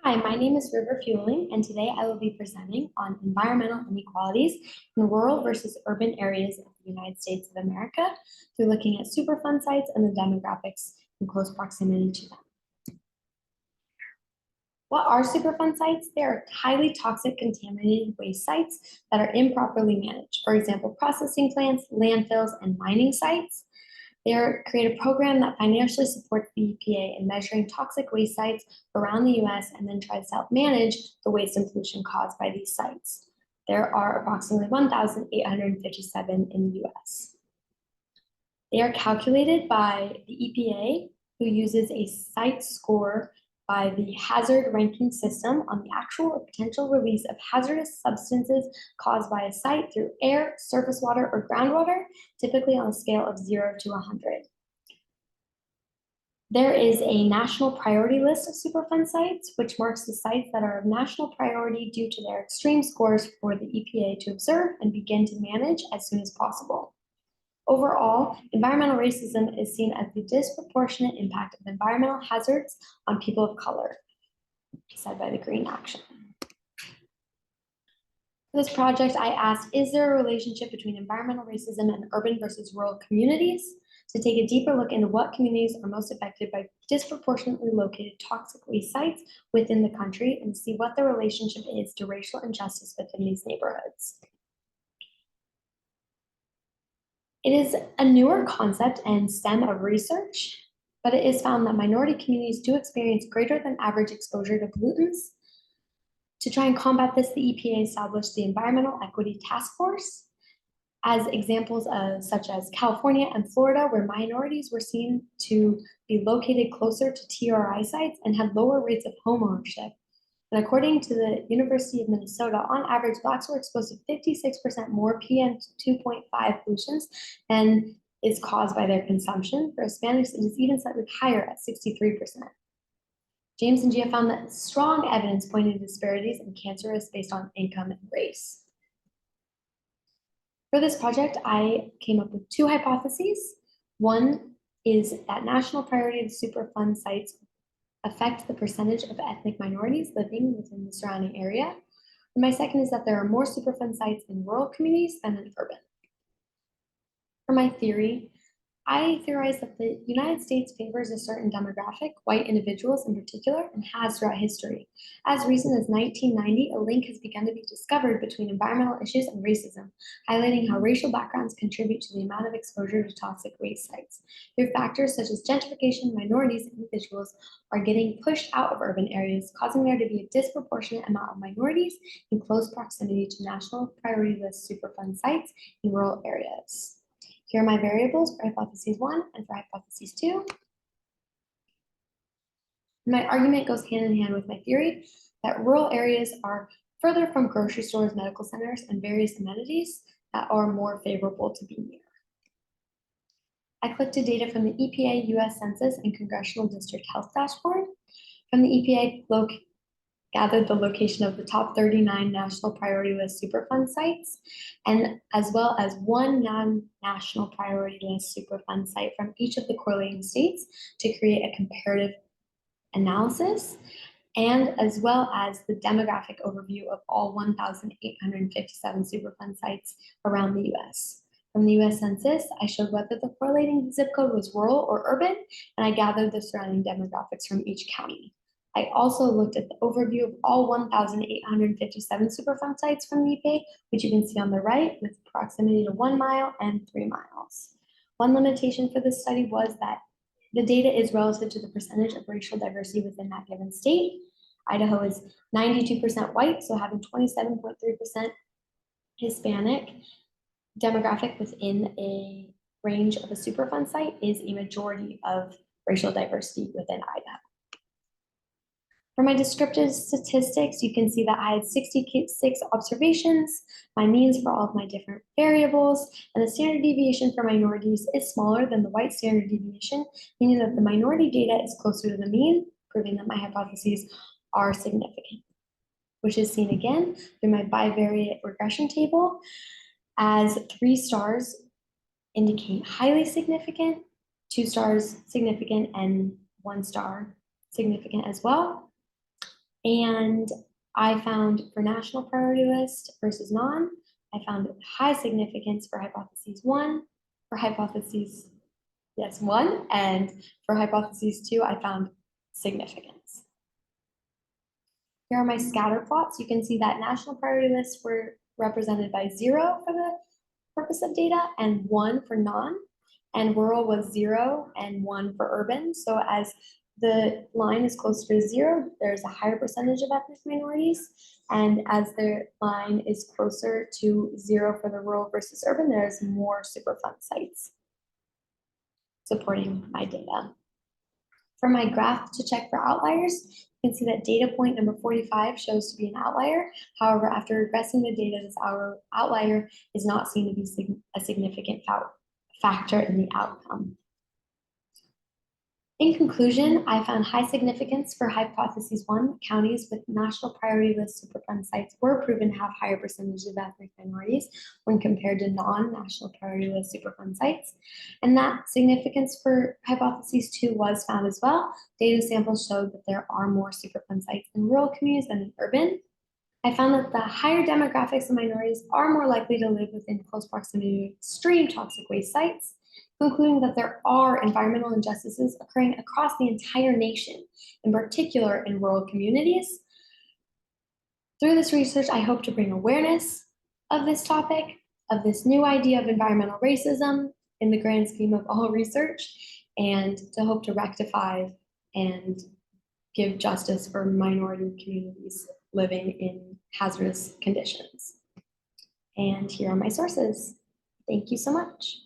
Hi, my name is River Feuling, and today I will be presenting on environmental inequalities in rural versus urban areas of the United States of America through looking at Superfund sites and the demographics in close proximity to them. What are Superfund sites? They are highly toxic contaminated waste sites that are improperly managed. For example, processing plants, landfills, and mining sites. They create a program that financially supports the EPA in measuring toxic waste sites around the US and then tries to help manage the waste and pollution caused by these sites. There are approximately 1,857 in the US. They are calculated by the EPA, who uses a site score by the hazard ranking system on the actual or potential release of hazardous substances caused by a site through air, surface water, or groundwater, typically on a scale of 0 to 100. There is a national priority list of Superfund sites, which marks the sites that are of national priority due to their extreme scores for the EPA to observe and begin to manage as soon as possible. Overall, environmental racism is seen as the disproportionate impact of environmental hazards on people of color, said by the Green Action. For this project, I asked, is there a relationship between environmental racism and urban versus rural communities? To take a deeper look into what communities are most affected by disproportionately located toxic waste sites within the country and see what the relationship is to racial injustice within these neighborhoods. It is a newer concept and stem of research, but it is found that minority communities do experience greater than average exposure to pollutants. To try and combat this, the EPA established the Environmental Equity Task Force as examples of such as California and Florida, where minorities were seen to be located closer to TRI sites and had lower rates of home ownership. And according to the University of Minnesota, on average, Blacks were exposed to 56% more PM 2.5 pollutions than is caused by their consumption. For Hispanics, it is even slightly higher at 63%. James and Gia found that strong evidence pointed to disparities in cancer risk based on income and race. For this project, I came up with two hypotheses. One is that national priority of Superfund sites affect the percentage of ethnic minorities living within the surrounding area. And my second is that there are more Superfund sites in rural communities than in urban. For my theory, I theorize that the United States favors a certain demographic, white individuals in particular, and has throughout history. As recent as 1990, a link has begun to be discovered between environmental issues and racism, highlighting how racial backgrounds contribute to the amount of exposure to toxic waste sites. Through factors such as gentrification, minorities and individuals are getting pushed out of urban areas, causing there to be a disproportionate amount of minorities in close proximity to national priority list Superfund sites in rural areas. Here are my variables for hypothesis 1 and for hypothesis 2. My argument goes hand in hand with my theory that rural areas are further from grocery stores, medical centers, and various amenities that are more favorable to be near. I collected data from the EPA, US Census, and Congressional District Health Dashboard. From the EPA, gathered the location of the top 39 national priority list Superfund sites, and as well as one non-national priority list Superfund site from each of the correlating states to create a comparative analysis, and as well as the demographic overview of all 1,857 Superfund sites around the US. From the US Census, I showed whether the correlating zip code was rural or urban, and I gathered the surrounding demographics from each county. I also looked at the overview of all 1,857 Superfund sites from the EPA, which you can see on the right with proximity to 1 mile and 3 miles. One limitation for this study was that the data is relative to the percentage of racial diversity within that given state. Idaho is 92% white, so having 27.3% Hispanic demographic within a range of a Superfund site is a majority of racial diversity within Idaho. For my descriptive statistics, you can see that I had 66 observations, my means for all of my different variables, and the standard deviation for minorities is smaller than the white standard deviation, meaning that the minority data is closer to the mean, proving that my hypotheses are significant, which is seen again through my bivariate regression table, as 3 stars indicate highly significant, 2 stars significant, and 1 star significant as well. And I found for national priority list versus non, I found high significance for hypotheses 1, for hypotheses, yes, 1, and for hypotheses 2, I found significance. Here are my scatter plots. You can see that national priority lists were represented by 0 for the purpose of data and 1 for non, and rural was 0 and 1 for urban. So as the line is closer to 0, there's a higher percentage of ethnic minorities. And as the line is closer to 0 for the rural versus urban, there's more Superfund sites supporting my data. For my graph to check for outliers, you can see that data point number 45 shows to be an outlier. However, after regressing the data, this outlier is not seen to be a significant factor in the outcome. In conclusion, I found high significance for hypothesis 1. Counties with national priority list Superfund sites were proven to have higher percentages of ethnic minorities when compared to non-national priority list Superfund sites. And that significance for hypothesis 2 was found as well. Data samples showed that there are more Superfund sites in rural communities than in urban. I found that the higher demographics of minorities are more likely to live within close proximity to extreme toxic waste sites, concluding that there are environmental injustices occurring across the entire nation, in particular in rural communities. Through this research, I hope to bring awareness of this topic, of this new idea of environmental racism in the grand scheme of all research, and to hope to rectify and give justice for minority communities living in hazardous conditions. And here are my sources. Thank you so much.